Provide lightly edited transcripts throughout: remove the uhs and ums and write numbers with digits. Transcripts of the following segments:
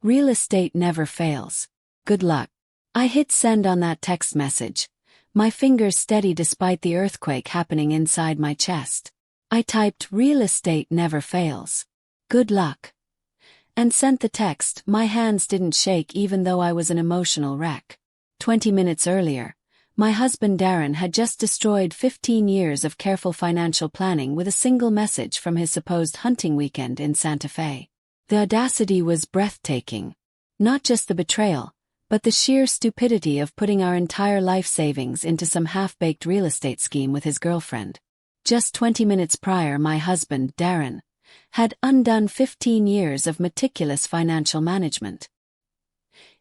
Real estate never fails. Good luck. I hit send on that text message, my fingers steady despite the earthquake happening inside my chest. I typed real estate never fails. Good luck. And sent the text. My hands didn't shake even though I was an emotional wreck. 20 minutes earlier, my husband Darren had just destroyed 15 years of careful financial planning with a single message from his supposed hunting weekend in Santa Fe. The audacity was breathtaking. Not just the betrayal, but the sheer stupidity of putting our entire life savings into some half-baked real estate scheme with his girlfriend. Just 20 minutes prior, my husband, Darren, had undone 15 years of meticulous financial management.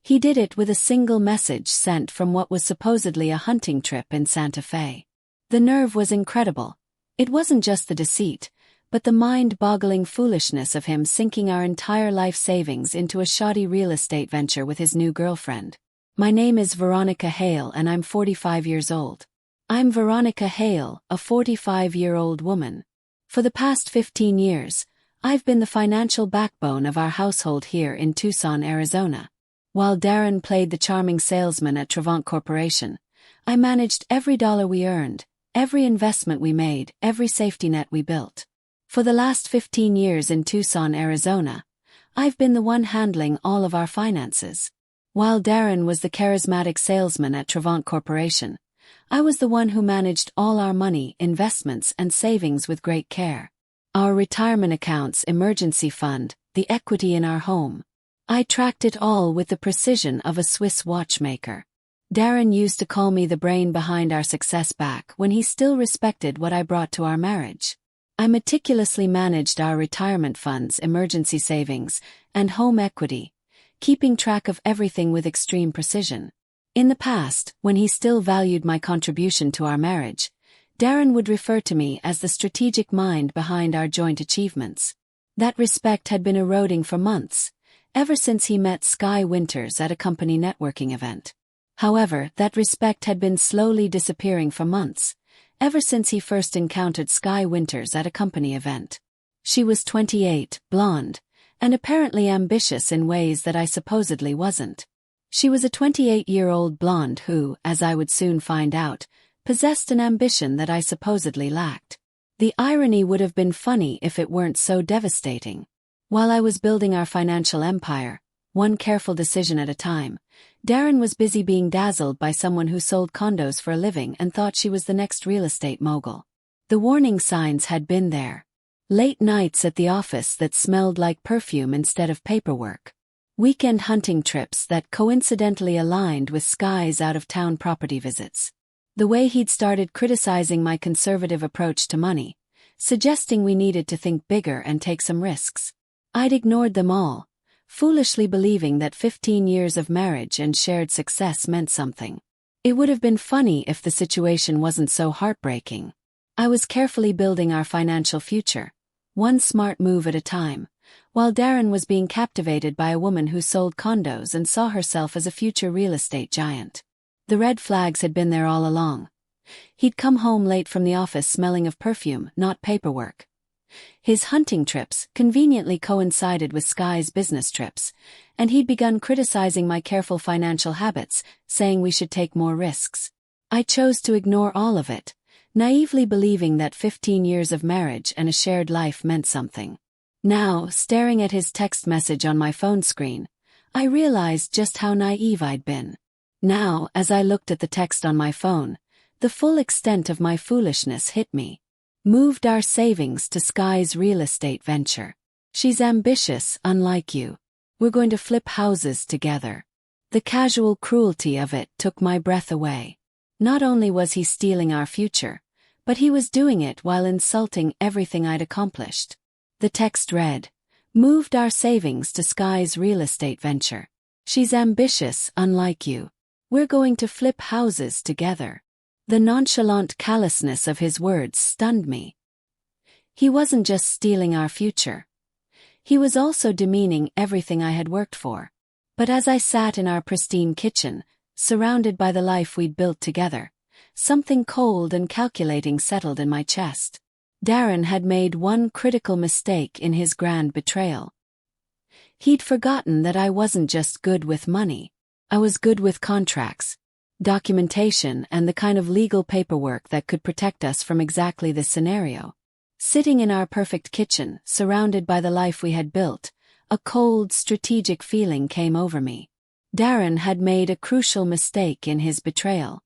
He did it with a single message sent from what was supposedly a hunting trip in Santa Fe. The nerve was incredible. It wasn't just the deceit, but the mind-boggling foolishness of him sinking our entire life savings into a shoddy real estate venture with his new girlfriend. My name is Veronica Hale and I'm 45 years old. I'm Veronica Hale, a 45-year-old woman. For the past 15 years, I've been the financial backbone of our household here in Tucson, Arizona. While Darren played the charming salesman at Travant Corporation, I managed every dollar we earned, every investment we made, every safety net we built. For the last 15 years in Tucson, Arizona, I've been the one handling all of our finances. While Darren was the charismatic salesman at Travant Corporation, I was the one who managed all our money, investments, and savings with great care. Our retirement accounts, emergency fund, the equity in our home. I tracked it all with the precision of a Swiss watchmaker. Darren used to call me the brain behind our success back when he still respected what I brought to our marriage. I meticulously managed our retirement funds, emergency savings, and home equity, keeping track of everything with extreme precision. In the past, when he still valued my contribution to our marriage, Darren would refer to me as the strategic mind behind our joint achievements. That respect had been eroding for months, ever since he met Sky Winters at a company networking event. However, that respect had been slowly disappearing for months, ever since he first encountered Sky Winters at a company event. She was 28, blonde, and apparently ambitious in ways that I supposedly wasn't. She was a 28-year-old blonde who, as I would soon find out, possessed an ambition that I supposedly lacked. The irony would have been funny if it weren't so devastating. While I was building our financial empire, one careful decision at a time, Darren was busy being dazzled by someone who sold condos for a living and thought she was the next real estate mogul. The warning signs had been there. Late nights at the office that smelled like perfume instead of paperwork. Weekend hunting trips that coincidentally aligned with Sky's out-of-town property visits. The way he'd started criticizing my conservative approach to money, suggesting we needed to think bigger and take some risks. I'd ignored them all, foolishly believing that 15 years of marriage and shared success meant something. It would have been funny if the situation wasn't so heartbreaking. I was carefully building our financial future, one smart move at a time, while Darren was being captivated by a woman who sold condos and saw herself as a future real estate giant. The red flags had been there all along. He'd come home late from the office smelling of perfume, not paperwork. His hunting trips conveniently coincided with Sky's business trips, and he'd begun criticizing my careful financial habits, saying we should take more risks. I chose to ignore all of it, naively believing that 15 years of marriage and a shared life meant something. Now, staring at his text message on my phone screen, I realized just how naive I'd been. Now, as I looked at the text on my phone, the full extent of my foolishness hit me. Moved our savings to Sky's real estate venture. She's ambitious, unlike you. We're going to flip houses together. The casual cruelty of it took my breath away. Not only was he stealing our future, but he was doing it while insulting everything I'd accomplished. The text read, "Moved our savings to Sky's real estate venture. She's ambitious, unlike you. We're going to flip houses together." The nonchalant callousness of his words stunned me. He wasn't just stealing our future. He was also demeaning everything I had worked for. But as I sat in our pristine kitchen, surrounded by the life we'd built together, something cold and calculating settled in my chest. Darren had made one critical mistake in his grand betrayal. He'd forgotten that I wasn't just good with money. I was good with contracts, documentation, and the kind of legal paperwork that could protect us from exactly this scenario. Sitting in our perfect kitchen, surrounded by the life we had built, a cold, strategic feeling came over me. Darren had made a crucial mistake in his betrayal.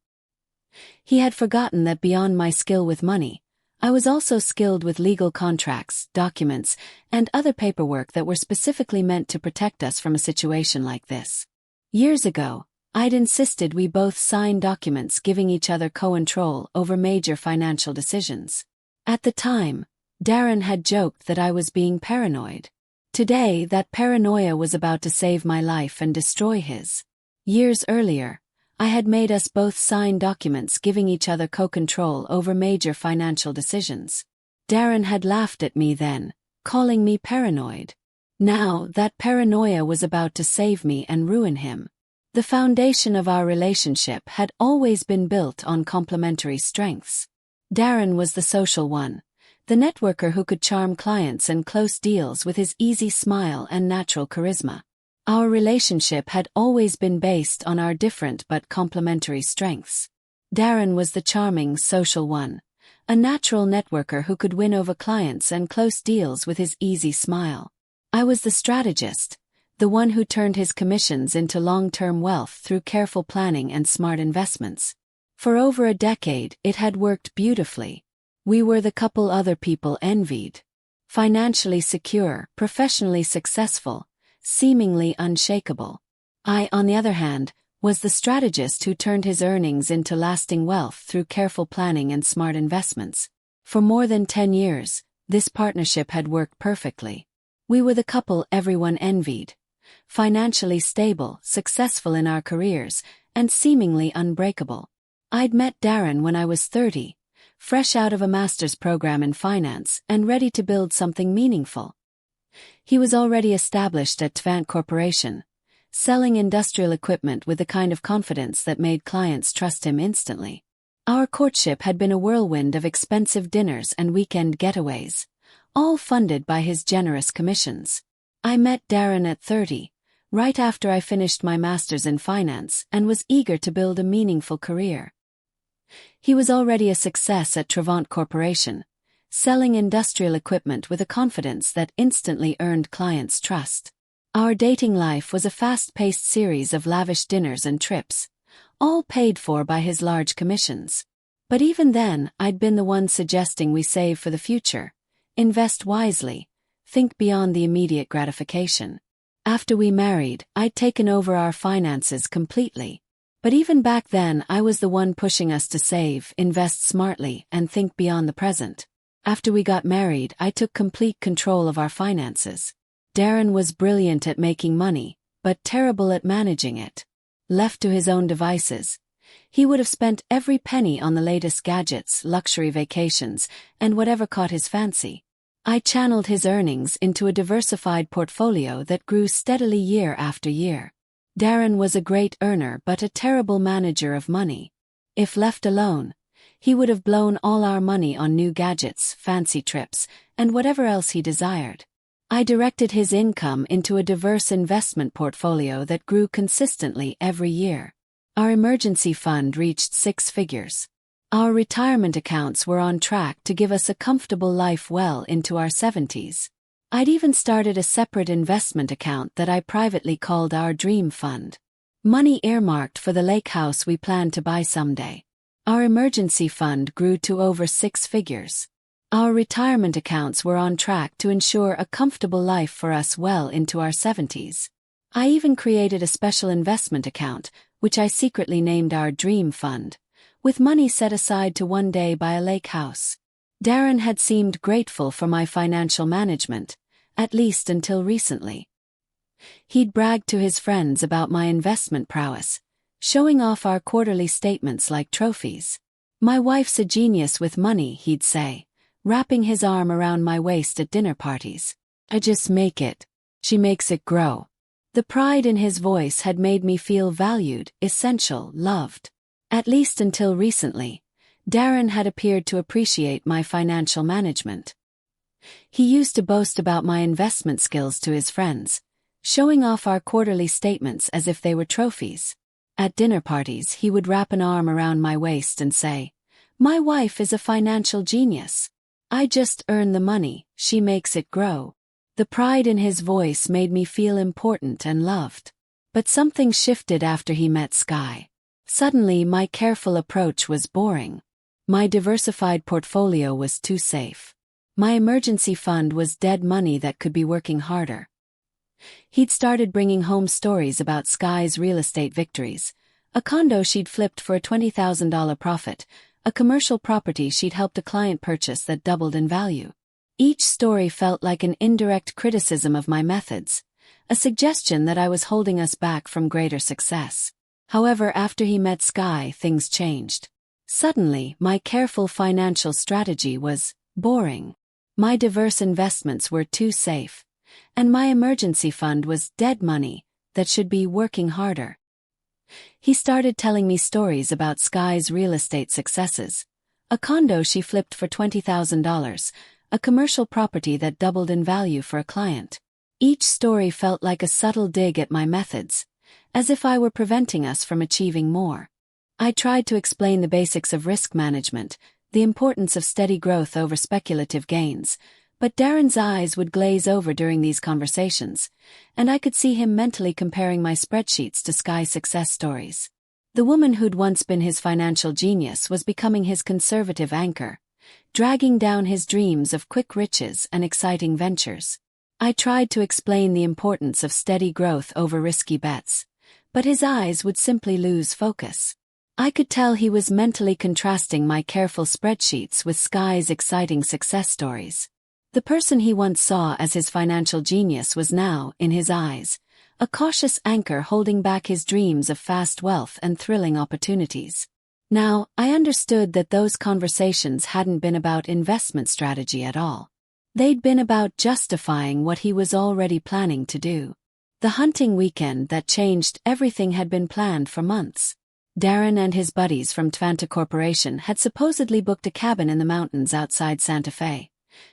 He had forgotten that beyond my skill with money, I was also skilled with legal contracts, documents, and other paperwork that were specifically meant to protect us from a situation like this. Years ago, I'd insisted we both sign documents giving each other co-control over major financial decisions. At the time, Darren had joked that I was being paranoid. Today, that paranoia was about to save my life and destroy his. Years earlier, I had made us both sign documents giving each other co-control over major financial decisions. Darren had laughed at me then, calling me paranoid. Now, that paranoia was about to save me and ruin him. The foundation of our relationship had always been built on complementary strengths. Darren was the social one, the networker who could charm clients and close deals with his easy smile and natural charisma. Our relationship had always been based on our different but complementary strengths. Darren was the charming social one, a natural networker who could win over clients and close deals with his easy smile. I was the strategist, the one who turned his commissions into long-term wealth through careful planning and smart investments. For over a decade, it had worked beautifully. We were the couple other people envied. Financially secure, professionally successful, seemingly unshakable. I, on the other hand, was the strategist who turned his earnings into lasting wealth through careful planning and smart investments. For more than 10 years, this partnership had worked perfectly. We were the couple everyone envied. Financially stable, successful in our careers, and seemingly unbreakable. I'd met Darren when I was 30, fresh out of a master's program in finance and ready to build something meaningful. He was already established at Tvant Corporation, selling industrial equipment with the kind of confidence that made clients trust him instantly. Our courtship had been a whirlwind of expensive dinners and weekend getaways, all funded by his generous commissions. I met Darren at 30, right after I finished my master's in finance and was eager to build a meaningful career. He was already a success at Tvant Corporation, selling industrial equipment with a confidence that instantly earned clients' trust. Our dating life was a fast-paced series of lavish dinners and trips, all paid for by his large commissions. But even then, I'd been the one suggesting we save for the future, invest wisely, think beyond the immediate gratification. After we married, I'd taken over our finances completely. But even back then, I was the one pushing us to save, invest smartly, and think beyond the present. After we got married, I took complete control of our finances. Darren was brilliant at making money, but terrible at managing it. Left to his own devices, he would have spent every penny on the latest gadgets, luxury vacations, and whatever caught his fancy. I channeled his earnings into a diversified portfolio that grew steadily year after year. Darren was a great earner but a terrible manager of money. If left alone, he would have blown all our money on new gadgets, fancy trips, and whatever else he desired. I directed his income into a diverse investment portfolio that grew consistently every year. Our emergency fund reached 6 figures. Our retirement accounts were on track to give us a comfortable life well into our 70s. I'd even started a separate investment account that I privately called our Dream Fund. Money earmarked for the lake house we planned to buy someday. Our emergency fund grew to over 6 figures. Our retirement accounts were on track to ensure a comfortable life for us well into our 70s. I even created a special investment account, which I secretly named our Dream Fund, with money set aside to one day buy a lake house. Darren had seemed grateful for my financial management, at least until recently. He'd bragged to his friends about my investment prowess, showing off our quarterly statements like trophies. "My wife's a genius with money," he'd say, wrapping his arm around my waist at dinner parties. "I just make it. She makes it grow." The pride in his voice had made me feel valued, essential, loved. At least until recently, Darren had appeared to appreciate my financial management. He used to boast about my investment skills to his friends, showing off our quarterly statements as if they were trophies. At dinner parties, he would wrap an arm around my waist and say, "My wife is a financial genius. I just earn the money, she makes it grow." The pride in his voice made me feel important and loved. But something shifted after he met Sky. Suddenly, my careful approach was boring. My diversified portfolio was too safe. My emergency fund was dead money that could be working harder. He'd started bringing home stories about Sky's real estate victories. A condo she'd flipped for a $20,000 profit, a commercial property she'd helped a client purchase that doubled in value. Each story felt like an indirect criticism of my methods, a suggestion that I was holding us back from greater success. However, after he met Sky, things changed. Suddenly, my careful financial strategy was boring. My diverse investments were too safe, and my emergency fund was dead money that should be working harder. He started telling me stories about Sky's real estate successes. A condo she flipped for $20,000, a commercial property that doubled in value for a client. Each story felt like a subtle dig at my methods, as if I were preventing us from achieving more. I tried to explain the basics of risk management, the importance of steady growth over speculative gains, but Darren's eyes would glaze over during these conversations, and I could see him mentally comparing my spreadsheets to Sky's success stories. The woman who'd once been his financial genius was becoming his conservative anchor, dragging down his dreams of quick riches and exciting ventures. I tried to explain the importance of steady growth over risky bets, but his eyes would simply lose focus. I could tell he was mentally contrasting my careful spreadsheets with Sky's exciting success stories. The person he once saw as his financial genius was now, in his eyes, a cautious anchor holding back his dreams of fast wealth and thrilling opportunities. Now, I understood that those conversations hadn't been about investment strategy at all. They'd been about justifying what he was already planning to do. The hunting weekend that changed everything had been planned for months. Darren and his buddies from Tvanta Corporation had supposedly booked a cabin in the mountains outside Santa Fe,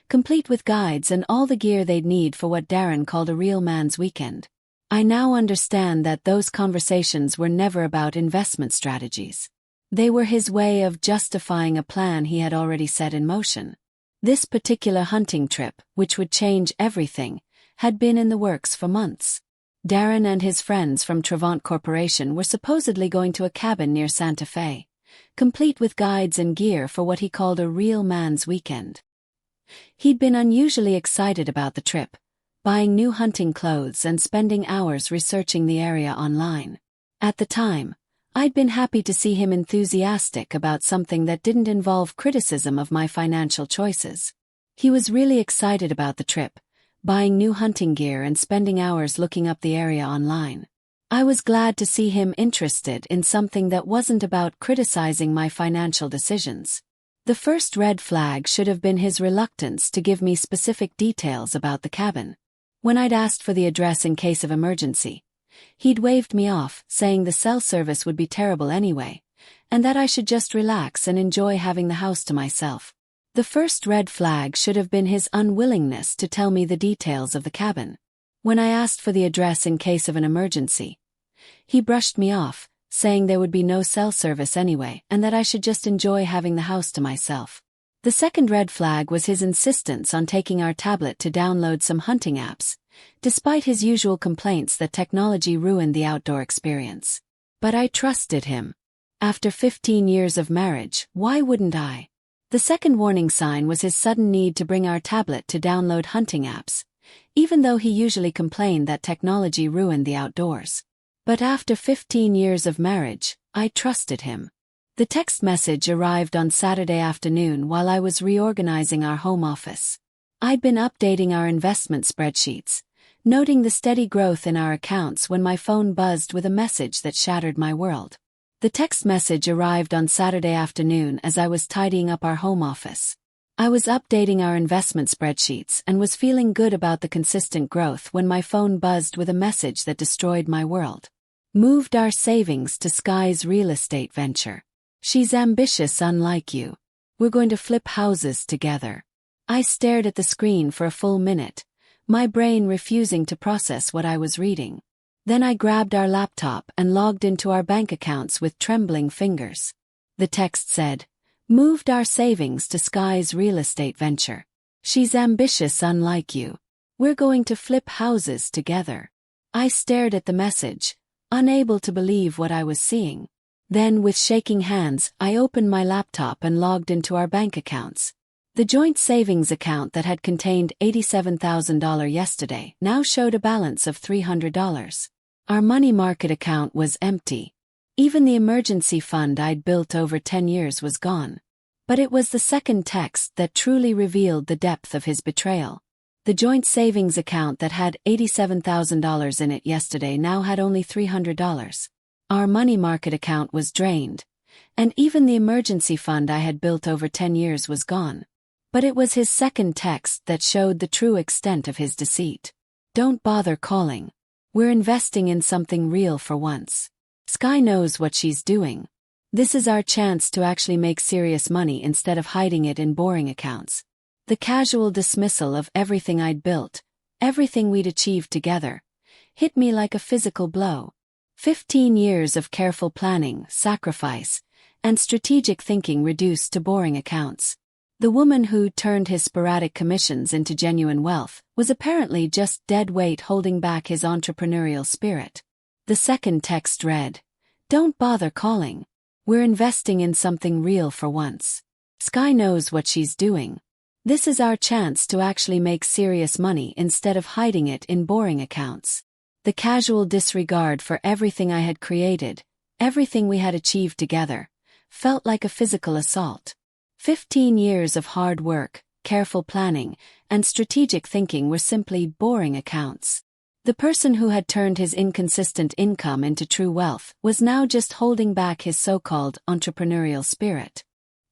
complete with guides and all the gear they'd need for what Darren called a real man's weekend. I now understand that those conversations were never about investment strategies. They were his way of justifying a plan he had already set in motion. This particular hunting trip, which would change everything, had been in the works for months. Darren and his friends from Tvanta Corporation were supposedly going to a cabin near Santa Fe, complete with guides and gear for what he called a real man's weekend. He'd been unusually excited about the trip, buying new hunting clothes and spending hours researching the area online. At the time, I'd been happy to see him enthusiastic about something that didn't involve criticism of my financial choices. He was really excited about the trip, buying new hunting gear and spending hours looking up the area online. I was glad to see him interested in something that wasn't about criticizing my financial decisions. The first red flag should have been his reluctance to give me specific details about the cabin. When I'd asked for the address in case of emergency, he'd waved me off, saying the cell service would be terrible anyway, and that I should just relax and enjoy having the house to myself. The first red flag should have been his unwillingness to tell me the details of the cabin. When I asked for the address in case of an emergency, he brushed me off, saying there would be no cell service anyway and that I should just enjoy having the house to myself. The second red flag was his insistence on taking our tablet to download some hunting apps, despite his usual complaints that technology ruined the outdoor experience. But I trusted him. After 15 years of marriage, why wouldn't I? The second warning sign was his sudden need to bring our tablet to download hunting apps, even though he usually complained that technology ruined the outdoors. But after 15 years of marriage, I trusted him. The text message arrived on Saturday afternoon while I was reorganizing our home office. I'd been updating our investment spreadsheets, noting the steady growth in our accounts when my phone buzzed with a message that shattered my world. The text message arrived on Saturday afternoon as I was tidying up our home office. I was updating our investment spreadsheets and was feeling good about the consistent growth when my phone buzzed with a message that destroyed my world. Moved our savings to Sky's real estate venture. She's ambitious unlike you. We're going to flip houses together. I stared at the screen for a full minute, my brain refusing to process what I was reading. Then I grabbed our laptop and logged into our bank accounts with trembling fingers. The text said, "Moved our savings to Sky's real estate venture. She's ambitious unlike you. We're going to flip houses together." I stared at the message, unable to believe what I was seeing. Then, with shaking hands, I opened my laptop and logged into our bank accounts. The joint savings account that had contained $87,000 yesterday now showed a balance of $300. Our money market account was empty. Even the emergency fund I'd built over 10 years was gone. But it was the second text that truly revealed the depth of his betrayal. The joint savings account that had $87,000 in it yesterday now had only $300. Our money market account was drained, and even the emergency fund I had built over 10 years was gone. But it was his second text that showed the true extent of his deceit. "Don't bother calling. We're investing in something real for once. Sky knows what she's doing. This is our chance to actually make serious money instead of hiding it in boring accounts." The casual dismissal of everything I'd built, everything we'd achieved together, hit me like a physical blow. 15 years of careful planning, sacrifice, and strategic thinking reduced to boring accounts. The woman who turned his sporadic commissions into genuine wealth was apparently just dead weight holding back his entrepreneurial spirit. The second text read, "Don't bother calling. We're investing in something real for once. Sky knows what she's doing. This is our chance to actually make serious money instead of hiding it in boring accounts." The casual disregard for everything I had created, everything we had achieved together, felt like a physical assault. 15 years of hard work, careful planning, and strategic thinking were simply boring accounts. The person who had turned his inconsistent income into true wealth was now just holding back his so-called entrepreneurial spirit.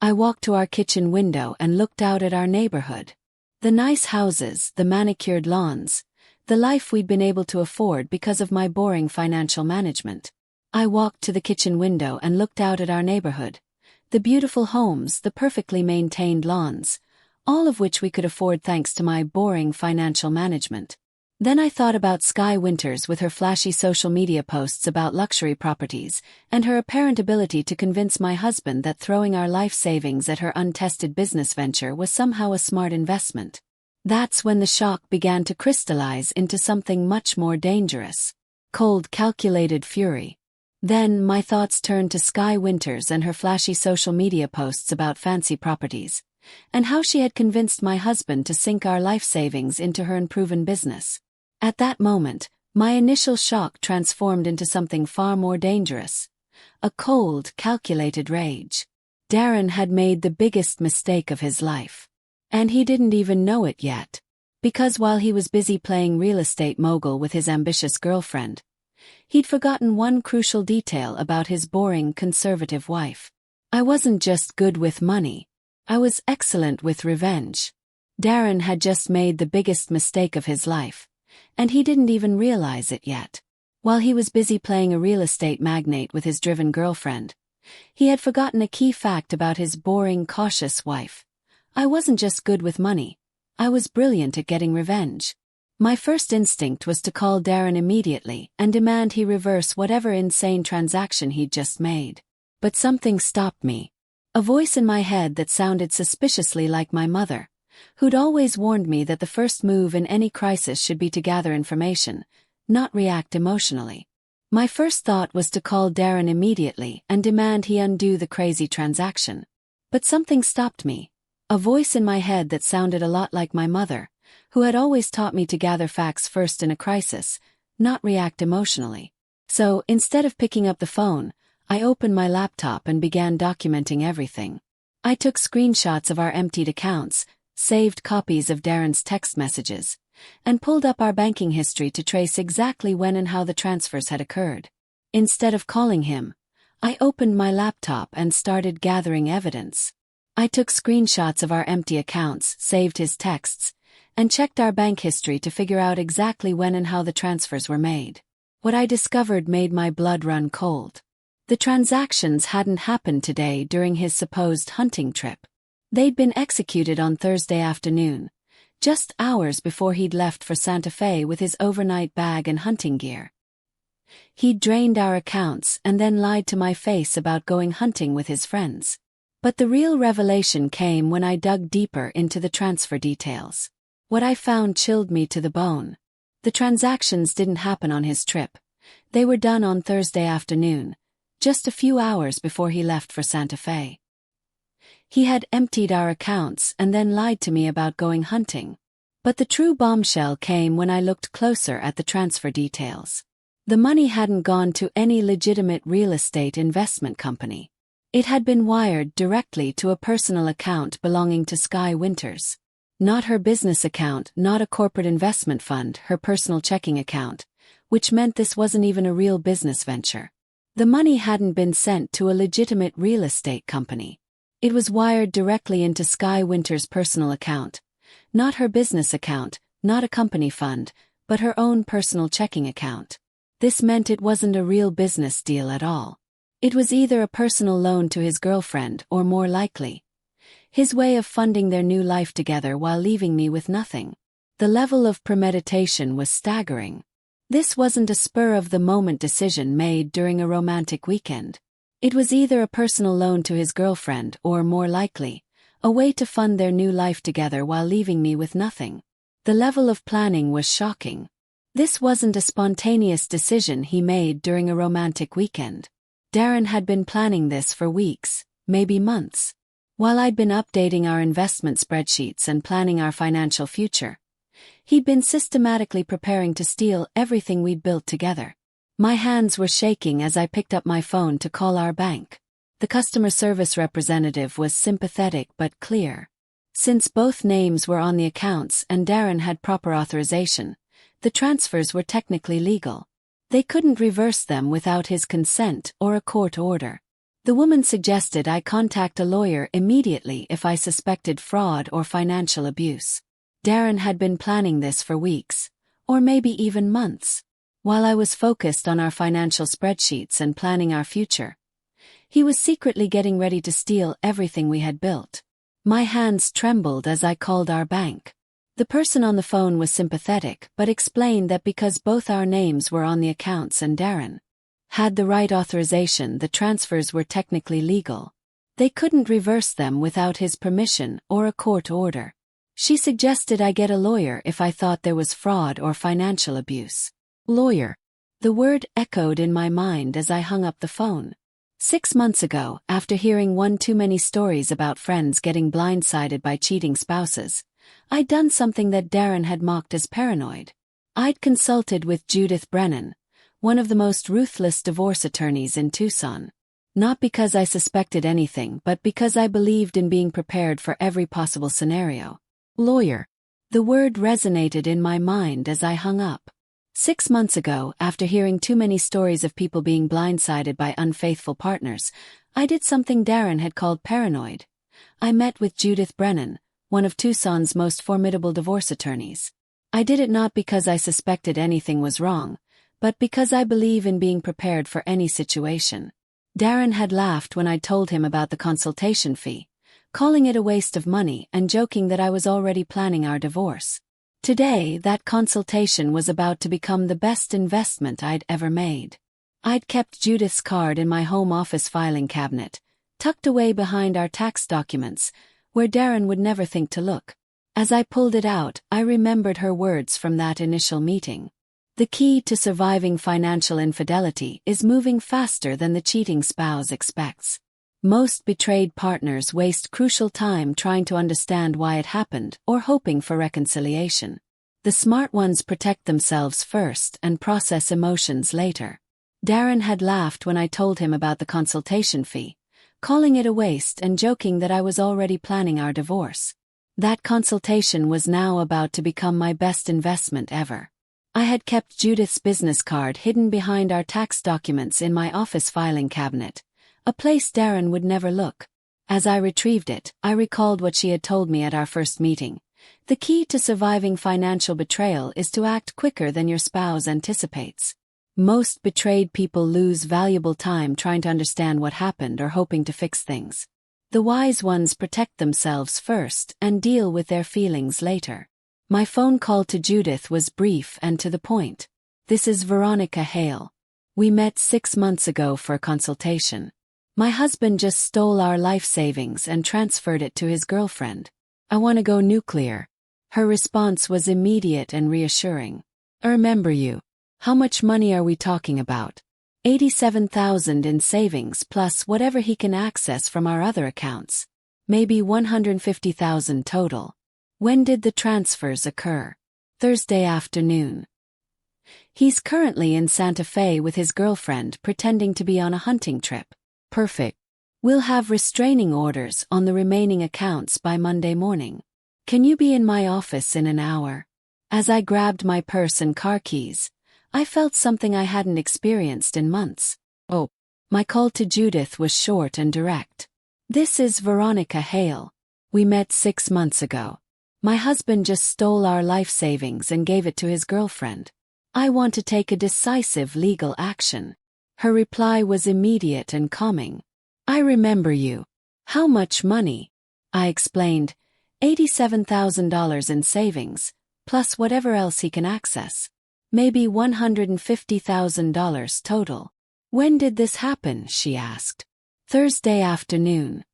I walked to our kitchen window and looked out at our neighborhood. The nice houses, the manicured lawns, the life we'd been able to afford because of my boring financial management. I walked to the kitchen window and looked out at our neighborhood. The beautiful homes, the perfectly maintained lawns, all of which we could afford thanks to my boring financial management. Then I thought about Sky Winters with her flashy social media posts about luxury properties, and her apparent ability to convince my husband that throwing our life savings at her untested business venture was somehow a smart investment. That's when the shock began to crystallize into something much more dangerous. Cold, calculated fury. Then my thoughts turned to Sky Winters and her flashy social media posts about fancy properties, and how she had convinced my husband to sink our life savings into her unproven business. At that moment, my initial shock transformed into something far more dangerous. A cold, calculated rage. Darren had made the biggest mistake of his life. And he didn't even know it yet. Because while he was busy playing real estate mogul with his ambitious girlfriend, he'd forgotten one crucial detail about his boring conservative wife. I wasn't just good with money. I was excellent with revenge. Darren had just made the biggest mistake of his life, and he didn't even realize it yet. While he was busy playing a real estate magnate with his driven girlfriend, he had forgotten a key fact about his boring, cautious wife. I wasn't just good with money. I was brilliant at getting revenge. My first instinct was to call Darren immediately and demand he reverse whatever insane transaction he'd just made. But something stopped me. A voice in my head that sounded suspiciously like my mother, who'd always warned me that the first move in any crisis should be to gather information, not react emotionally. My first thought was to call Darren immediately and demand he undo the crazy transaction. But something stopped me. A voice in my head that sounded a lot like my mother, who had always taught me to gather facts first in a crisis, not react emotionally. So, instead of picking up the phone, I opened my laptop and began documenting everything. I took screenshots of our emptied accounts, saved copies of Darren's text messages, and pulled up our banking history to trace exactly when and how the transfers had occurred. Instead of calling him, I opened my laptop and started gathering evidence. I took screenshots of our empty accounts, saved his texts, and checked our bank history to figure out exactly when and how the transfers were made. What I discovered made my blood run cold. The transactions hadn't happened today during his supposed hunting trip. They'd been executed on Thursday afternoon, just hours before he'd left for Santa Fe with his overnight bag and hunting gear. He'd drained our accounts and then lied to my face about going hunting with his friends. But the real revelation came when I dug deeper into the transfer details. What I found chilled me to the bone. The transactions didn't happen on his trip. They were done on Thursday afternoon, just a few hours before he left for Santa Fe. He had emptied our accounts and then lied to me about going hunting. But the true bombshell came when I looked closer at the transfer details. The money hadn't gone to any legitimate real estate investment company. It had been wired directly to a personal account belonging to Sky Winters. Not her business account, not a corporate investment fund, her personal checking account, which meant this wasn't even a real business venture. The money hadn't been sent to a legitimate real estate company. It was wired directly into Sky Winters' personal account. Not her business account, not a company fund, but her own personal checking account. This meant it wasn't a real business deal at all. It was either a personal loan to his girlfriend or, more likely, his way of funding their new life together while leaving me with nothing. The level of premeditation was staggering. This wasn't a spur-of-the-moment decision made during a romantic weekend. It was either a personal loan to his girlfriend or, more likely, a way to fund their new life together while leaving me with nothing. The level of planning was shocking. This wasn't a spontaneous decision he made during a romantic weekend. Darren had been planning this for weeks, maybe months. While I'd been updating our investment spreadsheets and planning our financial future, he'd been systematically preparing to steal everything we'd built together. My hands were shaking as I picked up my phone to call our bank. The customer service representative was sympathetic but clear. Since both names were on the accounts and Darren had proper authorization, the transfers were technically legal. They couldn't reverse them without his consent or a court order. The woman suggested I contact a lawyer immediately if I suspected fraud or financial abuse. Darren had been planning this for weeks, or maybe even months. While I was focused on our financial spreadsheets and planning our future, he was secretly getting ready to steal everything we had built. My hands trembled as I called our bank. The person on the phone was sympathetic but explained that because both our names were on the accounts and Darren had the right authorization, the transfers were technically legal. They couldn't reverse them without his permission or a court order. She suggested I get a lawyer if I thought there was fraud or financial abuse. Lawyer. The word echoed in my mind as I hung up the phone. 6 months ago, after hearing one too many stories about friends getting blindsided by cheating spouses, I'd done something that Darren had mocked as paranoid. I'd consulted with Judith Brennan, one of the most ruthless divorce attorneys in Tucson. Not because I suspected anything, but because I believed in being prepared for every possible scenario. Lawyer. The word resonated in my mind as I hung up. 6 months ago, after hearing too many stories of people being blindsided by unfaithful partners, I did something Darren had called paranoid. I met with Judith Brennan, one of Tucson's most formidable divorce attorneys. I did it not because I suspected anything was wrong, but because I believe in being prepared for any situation. Darren had laughed when I told him about the consultation fee, calling it a waste of money and joking that I was already planning our divorce. Today, that consultation was about to become the best investment I'd ever made. I'd kept Judith's card in my home office filing cabinet, tucked away behind our tax documents, where Darren would never think to look. As I pulled it out, I remembered her words from that initial meeting. The key to surviving financial infidelity is moving faster than the cheating spouse expects. Most betrayed partners waste crucial time trying to understand why it happened or hoping for reconciliation. The smart ones protect themselves first and process emotions later. Darren had laughed when I told him about the consultation fee, calling it a waste and joking that I was already planning our divorce. That consultation was now about to become my best investment ever. I had kept Judith's business card hidden behind our tax documents in my office filing cabinet, a place Darren would never look. As I retrieved it, I recalled what she had told me at our first meeting. The key to surviving financial betrayal is to act quicker than your spouse anticipates. Most betrayed people lose valuable time trying to understand what happened or hoping to fix things. The wise ones protect themselves first and deal with their feelings later. My phone call to Judith was brief and to the point. This is Veronica Hale. We met 6 months ago for a consultation. My husband just stole our life savings and transferred it to his girlfriend. I want to go nuclear. Her response was immediate and reassuring. I remember you. How much money are we talking about? $87,000 in savings plus whatever he can access from our other accounts. Maybe $150,000 total. When did the transfers occur? Thursday afternoon. He's currently in Santa Fe with his girlfriend pretending to be on a hunting trip. Perfect. We'll have restraining orders on the remaining accounts by Monday morning. Can you be in my office in an hour? As I grabbed my purse and car keys, I felt something I hadn't experienced in months. Oh. My call to Judith was short and direct. This is Veronica Hale. We met 6 months ago. My husband just stole our life savings and gave it to his girlfriend. I want to take a decisive legal action. Her reply was immediate and calming. I remember you. How much money? I explained. $87,000 in savings, plus whatever else he can access. Maybe $150,000 total. When did this happen? She asked. Thursday afternoon.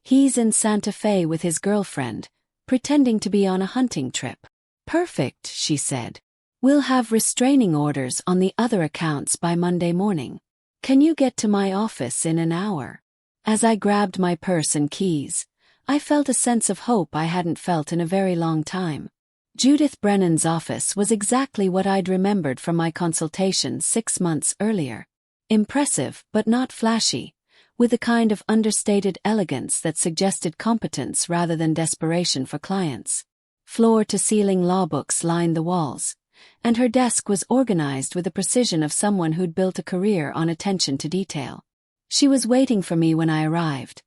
He's in Santa Fe with his girlfriend, pretending to be on a hunting trip. Perfect, she said. We'll have restraining orders on the other accounts by Monday morning. Can you get to my office in an hour? As I grabbed my purse and keys, I felt a sense of hope I hadn't felt in a very long time. Judith Brennan's office was exactly what I'd remembered from my consultation 6 months earlier. Impressive, but not flashy, with a kind of understated elegance that suggested competence rather than desperation for clients. Floor-to-ceiling law books lined the walls, and her desk was organized with the precision of someone who'd built a career on attention to detail. She was waiting for me when I arrived,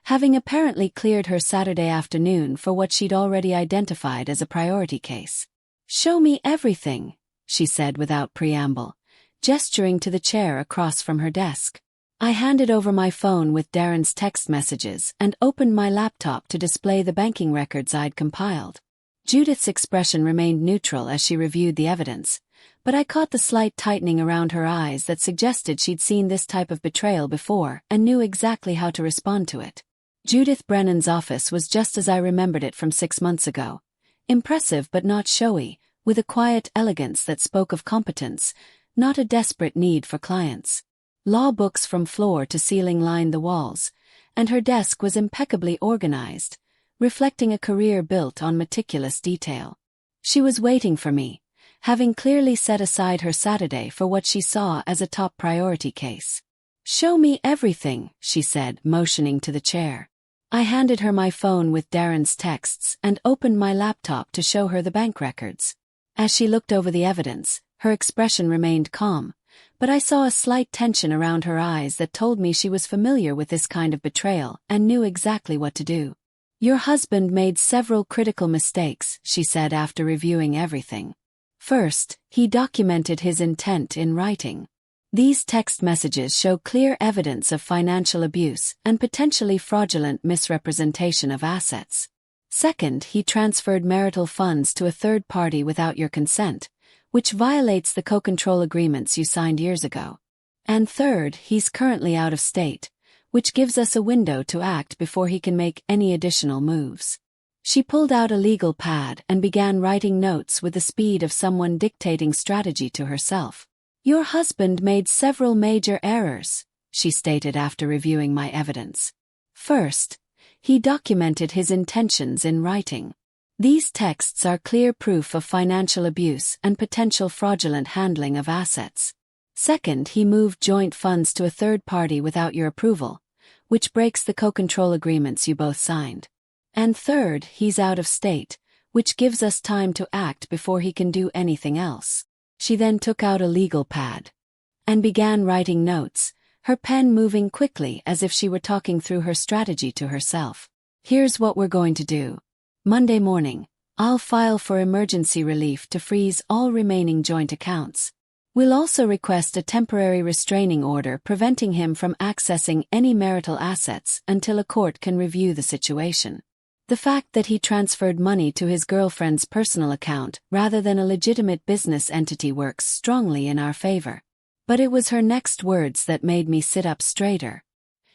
having apparently cleared her Saturday afternoon for what she'd already identified as a priority case. Show me everything, she said without preamble, gesturing to the chair across from her desk. I handed over my phone with Darren's text messages and opened my laptop to display the banking records I'd compiled. Judith's expression remained neutral as she reviewed the evidence, but I caught the slight tightening around her eyes that suggested she'd seen this type of betrayal before and knew exactly how to respond to it. Judith Brennan's office was just as I remembered it from 6 months ago. Impressive but not showy, with a quiet elegance that spoke of competence, not a desperate need for clients. Law books from floor to ceiling lined the walls, and her desk was impeccably organized, reflecting a career built on meticulous detail. She was waiting for me, having clearly set aside her Saturday for what she saw as a top priority case. Show me everything, she said, motioning to the chair. I handed her my phone with Darren's texts and opened my laptop to show her the bank records. As she looked over the evidence, her expression remained calm, but I saw a slight tension around her eyes that told me she was familiar with this kind of betrayal and knew exactly what to do. Your husband made several critical mistakes, she said after reviewing everything. First, he documented his intent in writing. These text messages show clear evidence of financial abuse and potentially fraudulent misrepresentation of assets. Second, he transferred marital funds to a third party without your consent, which violates the co-control agreements you signed years ago. And third, he's currently out of state, which gives us a window to act before he can make any additional moves. She pulled out a legal pad and began writing notes with the speed of someone dictating strategy to herself. Your husband made several major errors, she stated after reviewing my evidence. First, he documented his intentions in writing. These texts are clear proof of financial abuse and potential fraudulent handling of assets. Second, he moved joint funds to a third party without your approval, which breaks the co-control agreements you both signed. And third, he's out of state, which gives us time to act before he can do anything else. She then took out a legal pad and began writing notes, her pen moving quickly as if she were talking through her strategy to herself. Here's what we're going to do. Monday morning, I'll file for emergency relief to freeze all remaining joint accounts. We'll also request a temporary restraining order preventing him from accessing any marital assets until a court can review the situation. The fact that he transferred money to his girlfriend's personal account rather than a legitimate business entity works strongly in our favor. But it was her next words that made me sit up straighter.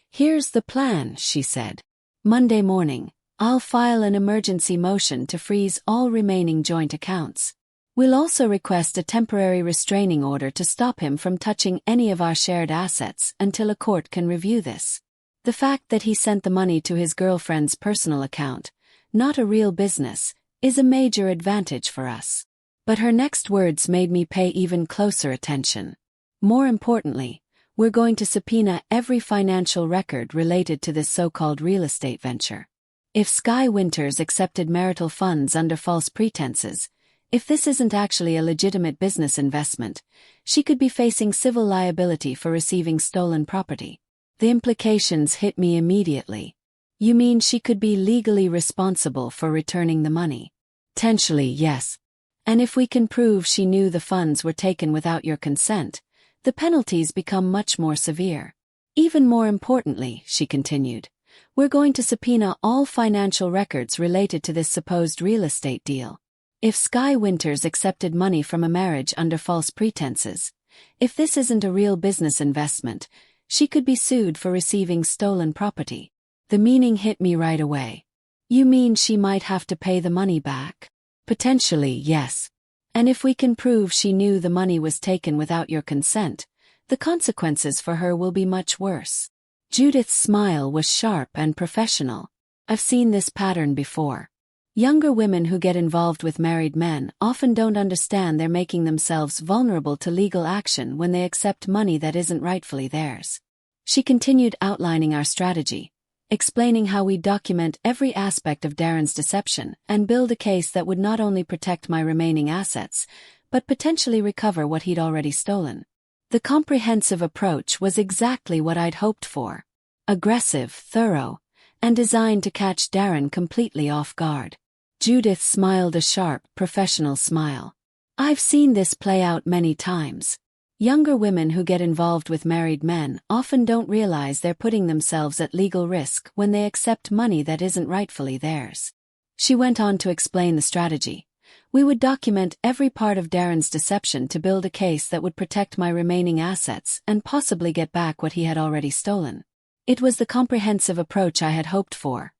"Here's the plan," she said. "Monday morning, I'll file an emergency motion to freeze all remaining joint accounts. We'll also request a temporary restraining order to stop him from touching any of our shared assets until a court can review this. The fact that he sent the money to his girlfriend's personal account, not a real business, is a major advantage for us." But her next words made me pay even closer attention. "More importantly, we're going to subpoena every financial record related to this so-called real estate venture. If Sky Winters accepted marital funds under false pretenses, if this isn't actually a legitimate business investment, she could be facing civil liability for receiving stolen property." The implications hit me immediately. "You mean she could be legally responsible for returning the money?" "Potentially, yes. And if we can prove she knew the funds were taken without your consent, the penalties become much more severe. Even more importantly," she continued, "we're going to subpoena all financial records related to this supposed real estate deal. If Sky Winters accepted money from a marriage under false pretenses, if this isn't a real business investment, she could be sued for receiving stolen property." The meaning hit me right away. "You mean she might have to pay the money back?" "Potentially, yes. And if we can prove she knew the money was taken without your consent, the consequences for her will be much worse." Judith's smile was sharp and professional. "I've seen this pattern before. Younger women who get involved with married men often don't understand they're making themselves vulnerable to legal action when they accept money that isn't rightfully theirs." She continued outlining our strategy, explaining how we document every aspect of Darren's deception and build a case that would not only protect my remaining assets, but potentially recover what he'd already stolen. The comprehensive approach was exactly what I'd hoped for. Aggressive, thorough, and designed to catch Darren completely off guard. Judith smiled a sharp, professional smile. "I've seen this play out many times. Younger women who get involved with married men often don't realize they're putting themselves at legal risk when they accept money that isn't rightfully theirs." She went on to explain the strategy. "We would document every part of Darren's deception to build a case that would protect my remaining assets and possibly get back what he had already stolen." It was the comprehensive approach I had hoped for.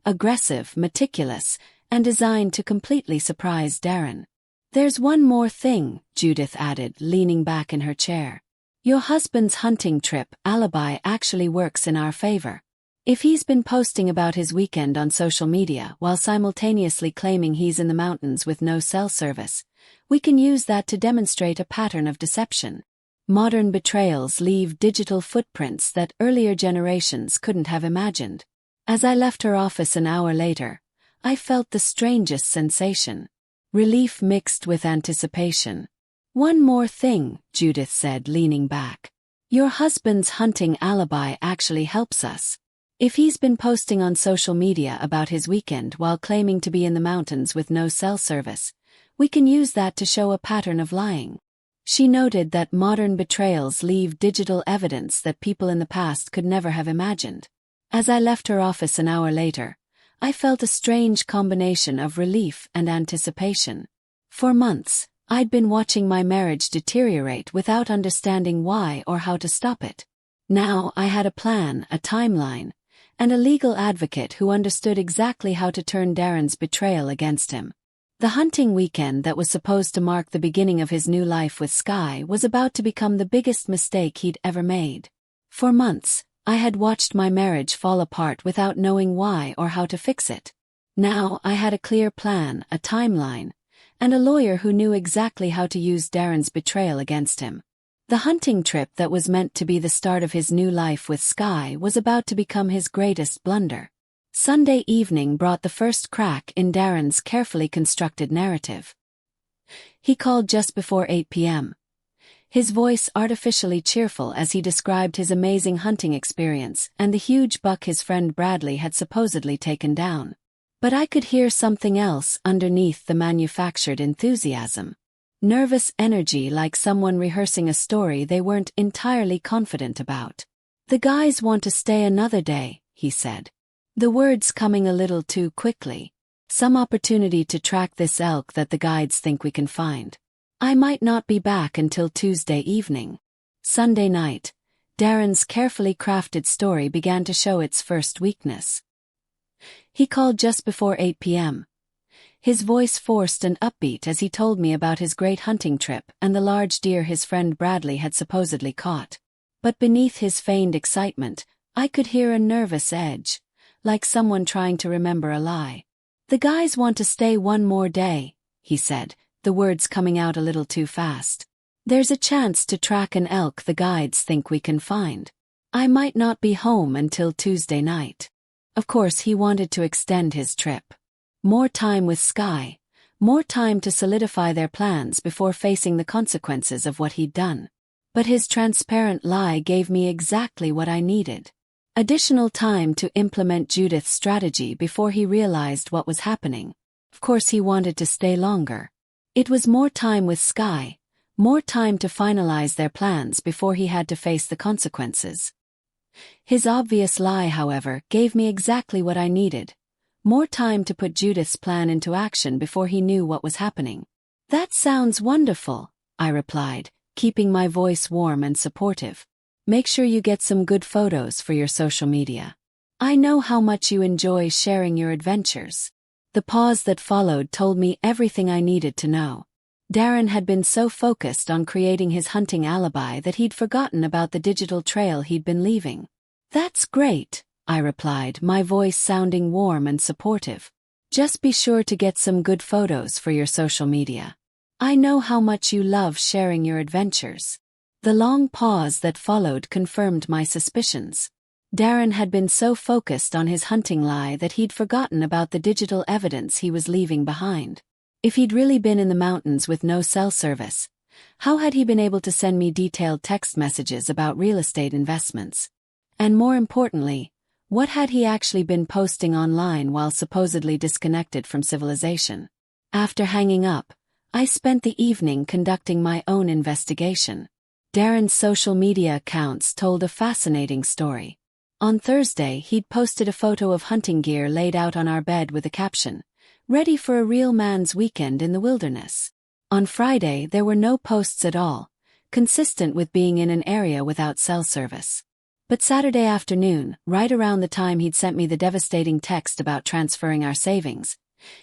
Aggressive, meticulous, and designed to completely surprise Darren. "There's one more thing," Judith added, leaning back in her chair. "Your husband's hunting trip alibi actually works in our favor. If he's been posting about his weekend on social media while simultaneously claiming he's in the mountains with no cell service, we can use that to demonstrate a pattern of deception. Modern betrayals leave digital footprints that earlier generations couldn't have imagined." As I left her office an hour later, I felt the strangest sensation. Relief mixed with anticipation. "One more thing," Judith said, leaning back. "Your husband's hunting alibi actually helps us. If he's been posting on social media about his weekend while claiming to be in the mountains with no cell service, we can use that to show a pattern of lying." She noted that modern betrayals leave digital evidence that people in the past could never have imagined. As I left her office an hour later, I felt a strange combination of relief and anticipation. For months, I'd been watching my marriage deteriorate without understanding why or how to stop it. Now I had a plan, a timeline, and a legal advocate who understood exactly how to turn Darren's betrayal against him. The hunting weekend that was supposed to mark the beginning of his new life with Sky was about to become the biggest mistake he'd ever made. For months, I had watched my marriage fall apart without knowing why or how to fix it. Now I had a clear plan, a timeline, and a lawyer who knew exactly how to use Darren's betrayal against him. The hunting trip that was meant to be the start of his new life with Sky was about to become his greatest blunder. Sunday evening brought the first crack in Darren's carefully constructed narrative. He called just before 8 p.m. His voice artificially cheerful as he described his amazing hunting experience and the huge buck his friend Bradley had supposedly taken down. But I could hear something else underneath the manufactured enthusiasm. Nervous energy, like someone rehearsing a story they weren't entirely confident about. "The guys want to stay another day," he said. The words coming a little too quickly. Some opportunity to track this elk that the guides think we can find. I might not be back until Tuesday evening. Sunday night, Darren's carefully crafted story began to show its first weakness. He called just before 8 p.m. His voice forced and upbeat as he told me about his great hunting trip and the large deer his friend Bradley had supposedly caught. But beneath his feigned excitement, I could hear a nervous edge, like someone trying to remember a lie. "The guys want to stay one more day," he said, the words coming out a little too fast. "There's a chance to track an elk the guides think we can find. I might not be home until Tuesday night." Of course, he wanted to extend his trip. More time with Sky, more time to solidify their plans before facing the consequences of what he'd done. But his transparent lie gave me exactly what I needed. Additional time to implement Judith's strategy before he realized what was happening. Of course, he wanted to stay longer. It was more time with Sky, more time to finalize their plans before he had to face the consequences. His obvious lie, however, gave me exactly what I needed. More time to put Judith's plan into action before he knew what was happening. "That sounds wonderful," I replied, keeping my voice warm and supportive. "Make sure you get some good photos for your social media. I know how much you enjoy sharing your adventures." The pause that followed told me everything I needed to know. Darren had been so focused on creating his hunting alibi that he'd forgotten about the digital trail he'd been leaving. "That's great," I replied, my voice sounding warm and supportive. "Just be sure to get some good photos for your social media. I know how much you love sharing your adventures." The long pause that followed confirmed my suspicions. Darren had been so focused on his hunting lie that he'd forgotten about the digital evidence he was leaving behind. If he'd really been in the mountains with no cell service, how had he been able to send me detailed text messages about real estate investments? And more importantly, what had he actually been posting online while supposedly disconnected from civilization? After hanging up, I spent the evening conducting my own investigation. Darren's social media accounts told a fascinating story. On Thursday, he'd posted a photo of hunting gear laid out on our bed with a caption, "Ready for a real man's weekend in the wilderness." On Friday, there were no posts at all, consistent with being in an area without cell service. But Saturday afternoon, right around the time he'd sent me the devastating text about transferring our savings,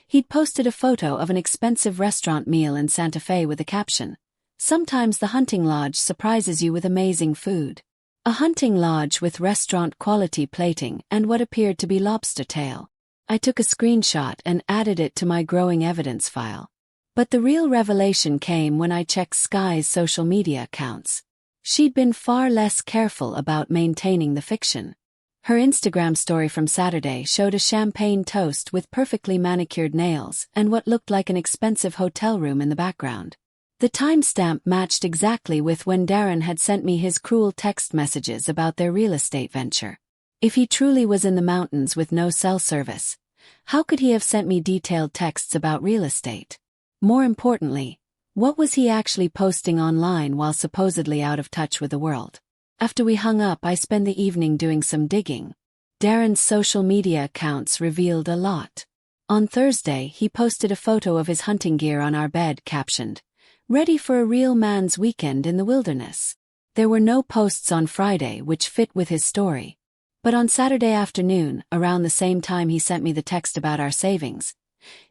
he'd posted a photo of an expensive restaurant meal in Santa Fe with a caption, "Sometimes the hunting lodge surprises you with amazing food." A hunting lodge with restaurant-quality plating and what appeared to be lobster tail. I took a screenshot and added it to my growing evidence file. But the real revelation came when I checked Sky's social media accounts. She'd been far less careful about maintaining the fiction. Her Instagram story from Saturday showed a champagne toast with perfectly manicured nails and what looked like an expensive hotel room in the background. The timestamp matched exactly with when Darren had sent me his cruel text messages about their real estate venture. If he truly was in the mountains with no cell service, how could he have sent me detailed texts about real estate? More importantly, what was he actually posting online while supposedly out of touch with the world? After we hung up, I spent the evening doing some digging. Darren's social media accounts revealed a lot. On Thursday, he posted a photo of his hunting gear on our bed captioned, "Ready for a real man's weekend in the wilderness." There were no posts on Friday which fit with his story. But on Saturday afternoon, around the same time he sent me the text about our savings,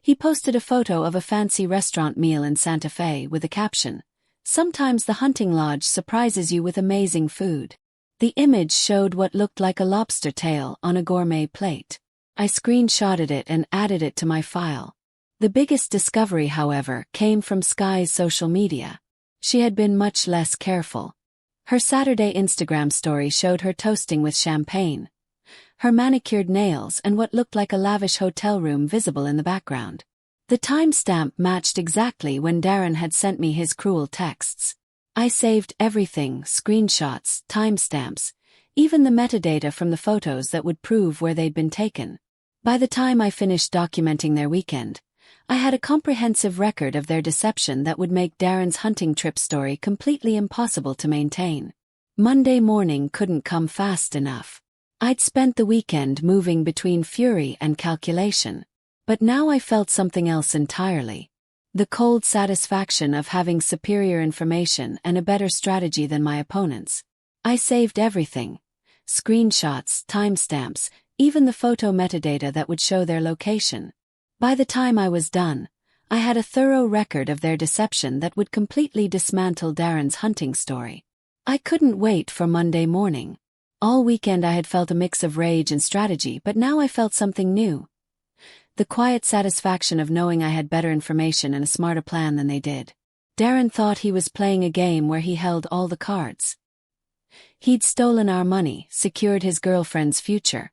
he posted a photo of a fancy restaurant meal in Santa Fe with a caption, "Sometimes the hunting lodge surprises you with amazing food." The image showed what looked like a lobster tail on a gourmet plate. I screenshotted it and added it to my file. The biggest discovery, however, came from Sky's social media. She had been much less careful. Her Saturday Instagram story showed her toasting with champagne, her manicured nails and what looked like a lavish hotel room visible in the background. The timestamp matched exactly when Darren had sent me his cruel texts. I saved everything, screenshots, timestamps, even the metadata from the photos that would prove where they'd been taken. By the time I finished documenting their weekend, I had a comprehensive record of their deception that would make Darren's hunting trip story completely impossible to maintain. Monday morning couldn't come fast enough. I'd spent the weekend moving between fury and calculation. But now I felt something else entirely. The cold satisfaction of having superior information and a better strategy than my opponents. I saved everything. Screenshots, timestamps, even the photo metadata that would show their location. By the time I was done, I had a thorough record of their deception that would completely dismantle Darren's hunting story. I couldn't wait for Monday morning. All weekend I had felt a mix of rage and strategy, but now I felt something new. The quiet satisfaction of knowing I had better information and a smarter plan than they did. Darren thought he was playing a game where he held all the cards. He'd stolen our money, secured his girlfriend's future,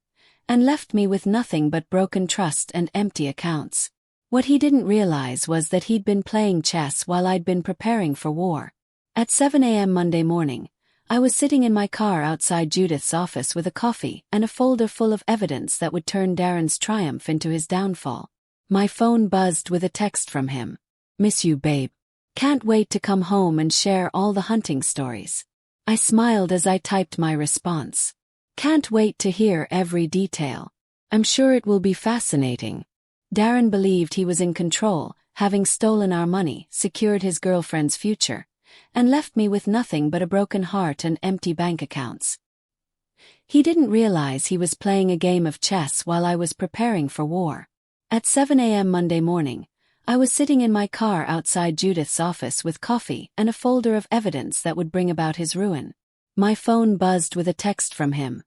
and left me with nothing but broken trust and empty accounts. What he didn't realize was that he'd been playing chess while I'd been preparing for war. At 7 a.m. Monday morning, I was sitting in my car outside Judith's office with a coffee and a folder full of evidence that would turn Darren's triumph into his downfall. My phone buzzed with a text from him. "Miss you, babe. Can't wait to come home and share all the hunting stories." I smiled as I typed my response. "Can't wait to hear every detail. I'm sure it will be fascinating." Darren believed he was in control, having stolen our money, secured his girlfriend's future, and left me with nothing but a broken heart and empty bank accounts. He didn't realize he was playing a game of chess while I was preparing for war. At 7 a.m. Monday morning, I was sitting in my car outside Judith's office with coffee and a folder of evidence that would bring about his ruin. My phone buzzed with a text from him.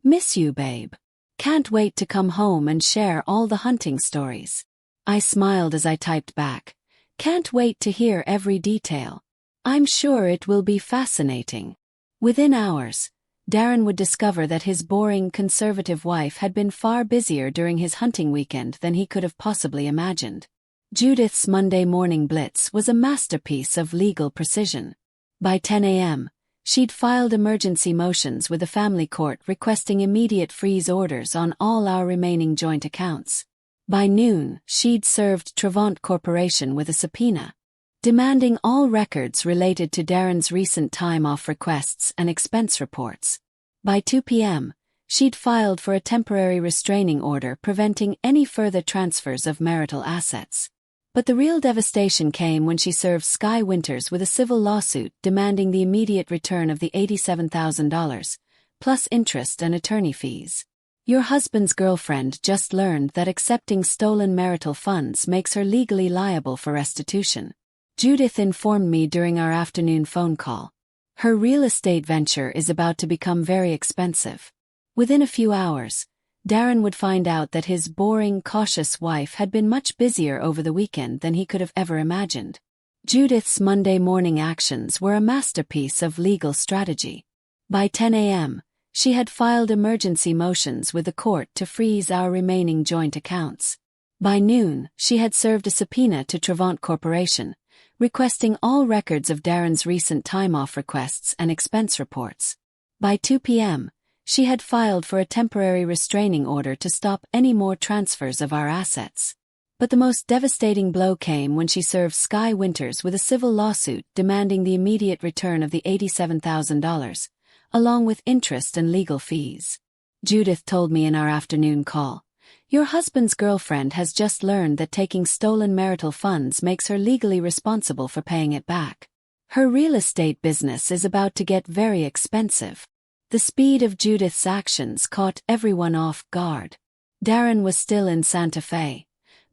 "Miss you, babe. Can't wait to come home and share all the hunting stories." I smiled as I typed back. "Can't wait to hear every detail. I'm sure it will be fascinating." Within hours, Darren would discover that his boring, conservative wife had been far busier during his hunting weekend than he could have possibly imagined. Judith's Monday morning blitz was a masterpiece of legal precision. By 10 a.m., she'd filed emergency motions with the family court requesting immediate freeze orders on all our remaining joint accounts. By noon, she'd served Trevant Corporation with a subpoena, demanding all records related to Darren's recent time-off requests and expense reports. By 2 p.m., she'd filed for a temporary restraining order preventing any further transfers of marital assets. But the real devastation came when she served Sky Winters with a civil lawsuit demanding the immediate return of the $87,000, plus interest and attorney fees. "Your husband's girlfriend just learned that accepting stolen marital funds makes her legally liable for restitution," Judith informed me during our afternoon phone call. "Her real estate venture is about to become very expensive." Within a few hours, Darren would find out that his boring, cautious wife had been much busier over the weekend than he could have ever imagined. Judith's Monday morning actions were a masterpiece of legal strategy. By 10 a.m., she had filed emergency motions with the court to freeze our remaining joint accounts. By noon, she had served a subpoena to Trevant Corporation, requesting all records of Darren's recent time-off requests and expense reports. By 2 p.m., she had filed for a temporary restraining order to stop any more transfers of our assets. But the most devastating blow came when she served Sky Winters with a civil lawsuit demanding the immediate return of the $87,000, along with interest and legal fees. Judith told me in our afternoon call, "Your husband's girlfriend has just learned that taking stolen marital funds makes her legally responsible for paying it back. Her real estate business is about to get very expensive." The speed of Judith's actions caught everyone off guard. Darren was still in Santa Fe,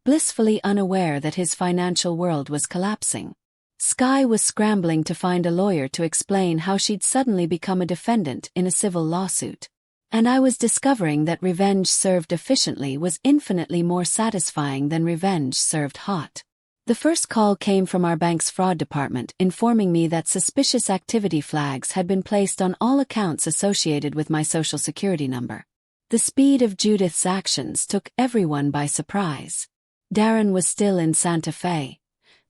blissfully unaware that his financial world was collapsing. Sky was scrambling to find a lawyer to explain how she'd suddenly become a defendant in a civil lawsuit. And I was discovering that revenge served efficiently was infinitely more satisfying than revenge served hot. The first call came from our bank's fraud department informing me that suspicious activity flags had been placed on all accounts associated with my Social Security number. The speed of Judith's actions took everyone by surprise. Darren was still in Santa Fe,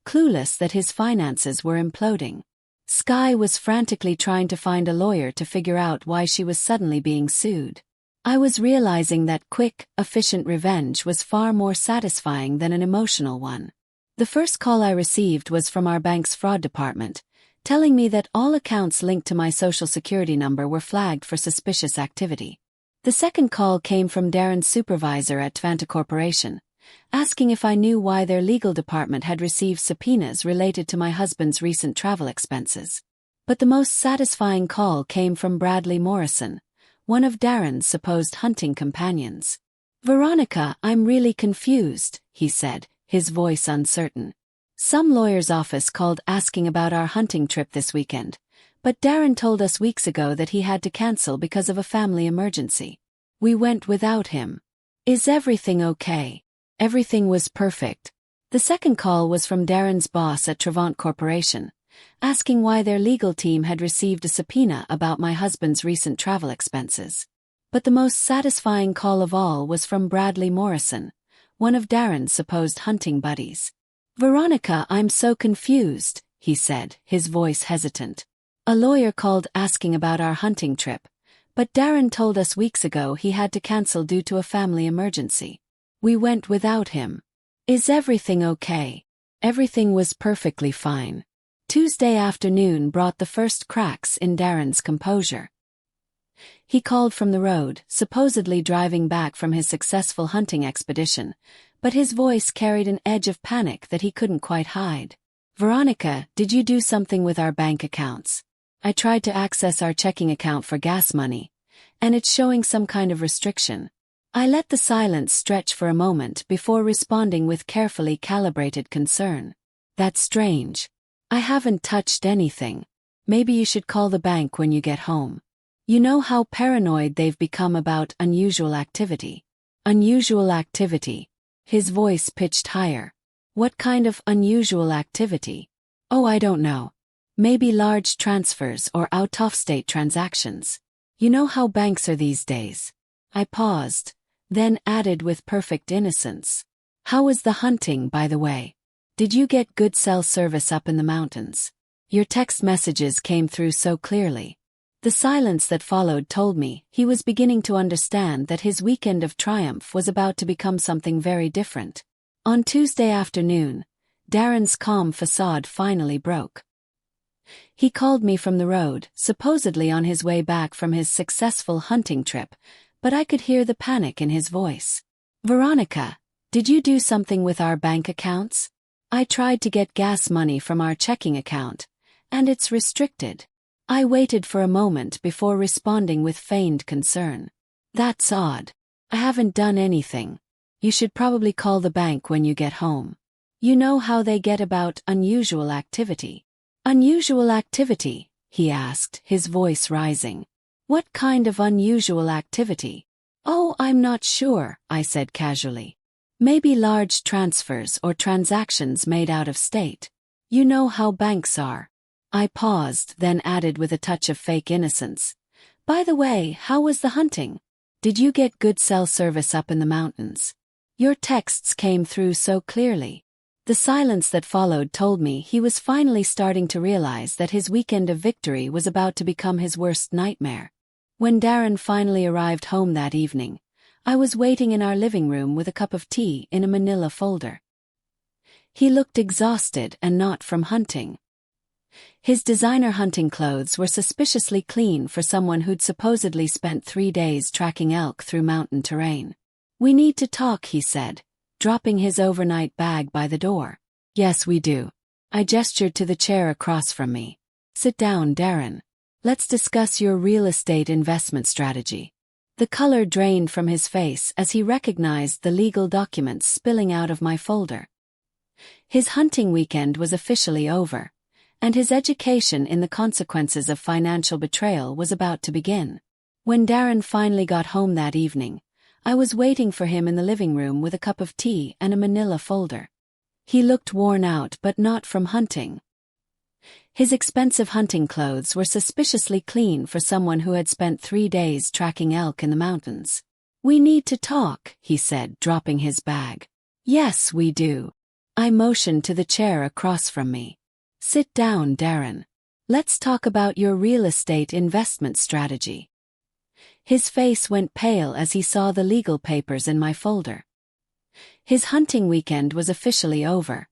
clueless that his finances were imploding. Sky was frantically trying to find a lawyer to figure out why she was suddenly being sued. I was realizing that quick, efficient revenge was far more satisfying than an emotional one. The first call I received was from our bank's fraud department, telling me that all accounts linked to my Social Security number were flagged for suspicious activity. The second call came from Darren's supervisor at Tvanta Corporation, asking if I knew why their legal department had received subpoenas related to my husband's recent travel expenses. But the most satisfying call came from Bradley Morrison, one of Darren's supposed hunting companions. "Veronica, I'm really confused," he said, his voice uncertain. "Some lawyer's office called asking about our hunting trip this weekend, but Darren told us weeks ago that he had to cancel because of a family emergency. We went without him. Is everything okay?" Everything was perfect. The second call was from Darren's boss at Tvanta Corporation, asking why their legal team had received a subpoena about my husband's recent travel expenses. But the most satisfying call of all was from Bradley Morrison, one of Darren's supposed hunting buddies. "Veronica, I'm so confused," he said, his voice hesitant. "A lawyer called asking about our hunting trip, but Darren told us weeks ago he had to cancel due to a family emergency. We went without him. Is everything okay?" Everything was perfectly fine. Tuesday afternoon brought the first cracks in Darren's composure. He called from the road, supposedly driving back from his successful hunting expedition, but his voice carried an edge of panic that he couldn't quite hide. "Veronica, did you do something with our bank accounts? I tried to access our checking account for gas money, and it's showing some kind of restriction." I let the silence stretch for a moment before responding with carefully calibrated concern. "That's strange. I haven't touched anything. Maybe you should call the bank when you get home. You know how paranoid they've become about unusual activity." "Unusual activity?" His voice pitched higher. "What kind of unusual activity?" "Oh, I don't know. Maybe large transfers or out-of-state transactions. You know how banks are these days." I paused, then added with perfect innocence. "How was the hunting, by the way? Did you get good cell service up in the mountains? Your text messages came through so clearly." The silence that followed told me he was beginning to understand that his weekend of triumph was about to become something very different. On Tuesday afternoon, Darren's calm facade finally broke. He called me from the road, supposedly on his way back from his successful hunting trip, but I could hear the panic in his voice. "Veronica, did you do something with our bank accounts? I tried to get gas money from our checking account, and it's restricted." I waited for a moment before responding with feigned concern. "That's odd. I haven't done anything. You should probably call the bank when you get home. You know how they get about unusual activity." "Unusual activity?" he asked, his voice rising. "What kind of unusual activity?" "Oh, I'm not sure," I said casually. "Maybe large transfers or transactions made out of state. You know how banks are." I paused, then added with a touch of fake innocence. "By the way, how was the hunting? Did you get good cell service up in the mountains? Your texts came through so clearly." The silence that followed told me he was finally starting to realize that his weekend of victory was about to become his worst nightmare. When Darren finally arrived home that evening, I was waiting in our living room with a cup of tea in a manila folder. He looked exhausted and not from hunting. His designer hunting clothes were suspiciously clean for someone who'd supposedly spent 3 days tracking elk through mountain terrain. "We need to talk," he said, dropping his overnight bag by the door. "Yes, we do." I gestured to the chair across from me. "Sit down, Darren. Let's discuss your real estate investment strategy." The color drained from his face as he recognized the legal documents spilling out of my folder. His hunting weekend was officially over, and his education in the consequences of financial betrayal was about to begin. When Darren finally got home that evening, I was waiting for him in the living room with a cup of tea and a manila folder. He looked worn out but not from hunting. His expensive hunting clothes were suspiciously clean for someone who had spent 3 days tracking elk in the mountains. "We need to talk," he said, dropping his bag. "Yes, we do." I motioned to the chair across from me. "Sit down, Darren. Let's talk about your real estate investment strategy." His face went pale as he saw the legal papers in my folder. His hunting weekend was officially over,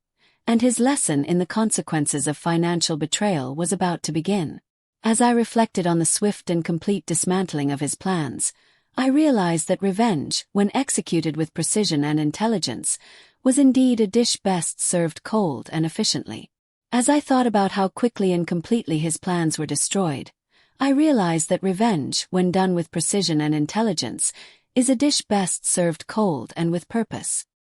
and his lesson in the consequences of financial betrayal was about to begin. As I reflected on the swift and complete dismantling of his plans, I realized that revenge, when executed with precision and intelligence, was indeed a dish best served cold and efficiently. As I thought about how quickly and completely his plans were destroyed, I realized that revenge, when done with precision and intelligence, is a dish best served cold and with purpose.